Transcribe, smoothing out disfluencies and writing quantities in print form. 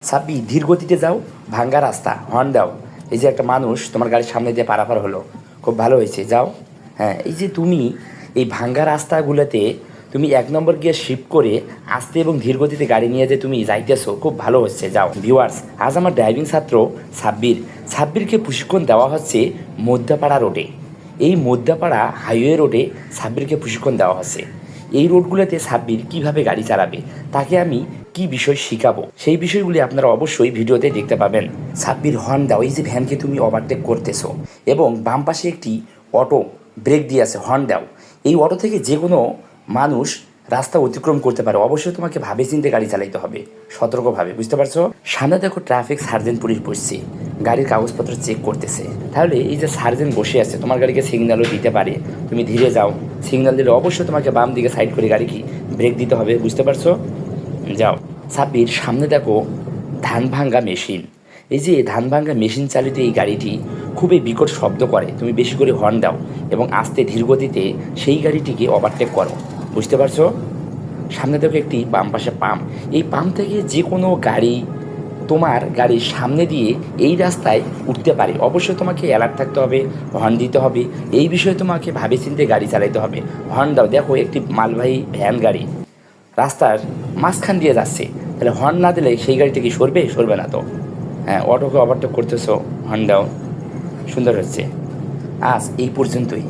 সাব্বি ধীর গতিতে যাও, ভাঙ্গা রাস্তা, হর্ন দাও। এই যে একটা মানুষ তোমার গাড়ির সামনে দিয়ে পারাপার হলো, খুব ভালো হয়েছে, যাও। হ্যাঁ, এই যে তুমি এই ভাঙ্গা রাস্তাগুলোতে তুমি 1 নম্বর গিয়ে শিফট করে আস্তে এবং ধীর গতিতে গাড়ি নিয়ে যে তুমি যাইতেছো, খুব ভালো হচ্ছে, যাও। ভিউয়ার্স, আজ আমার ড্রাইভিং ছাত্র সাব্বিরকে প্রশিক্ষণ দেওয়া হচ্ছে মধ্যপাড়া রোডে। এই মধ্যপাড়া হাইওয়ে রোডে সাব্বিরকে প্রশিক্ষণ দেওয়া হচ্ছে। এই রোডগুলোতে সাব্বির কীভাবে গাড়ি চালাবে, তাকে আমি কি বিষয় শিখাবো, সেই বিষয়গুলি আপনারা অবশ্যই ভিডিওতে দেখতে পাবেন। সাব্বির, হর্ন দাও। এই যে ভ্যানকে তুমি ওভারটেক করতেছো এবং বাম পাশে একটি অটো ব্রেক দিয়ে আছে, হর্ন দাও। এই অটো থেকে যে কোনো মানুষ রাস্তা অতিক্রম করতে পারে, অবশ্যই তোমাকে ভাবে চিন্তে গাড়ি চালাইতে হবে, সতর্কভাবে, বুঝতে পারছো? সামনে দেখো ট্রাফিক সার্জেন্ট পুলিশ বসছে, গাড়ির কাগজপত্র চেক করতেছে। তাহলে এই যে সার্জেন্ট বসে আছে, তোমার গাড়িকে সিগন্যালও দিতে পারে, তুমি ধীরে যাও। সিগন্যাল দিলে অবশ্যই তোমাকে বাম দিকে সাইড করে গাড়ি কি ব্রেক দিতে হবে, বুঝতে পারছো? যাও। সাব্বির, সামনে দেখো ধান ভাঙ্গা মেশিন। এই যে ধান ভাঙ্গা মেশিন চালিত এই গাড়িটি খুবই বিকট শব্দ করে, তুমি বেশি করে হর্ন দাও এবং আস্তে ধীর গতিতে সেই গাড়িটিকে ওভারটেক করো, বুঝতে পারছো? সামনে দেখো একটি বাম পাশে পাম্প। এই পাম্প থেকে যে কোনো গাড়ি তোমার গাড়ির সামনে দিয়ে এই রাস্তায় উঠতে পারে, অবশ্যই তোমাকে অ্যালার্ট থাকতে হবে, হর্ন দিতে হবে। এই বিষয়ে তোমাকে ভাবে চিন্তে গাড়ি চালাতে হবে, হর্ন দাও। দেখো একটি মালবাহী ভ্যান গাড়ি রাস্তার মাঝখান দিয়ে যাচ্ছে, তাহলে হর্ন না দিলে সেই গাড়িটা কি সরবে না তো? হ্যাঁ, অটোকে ওভারটেক করতেছো, হর্ন দাও, সুন্দর হচ্ছে। আজ এই পর্যন্তই।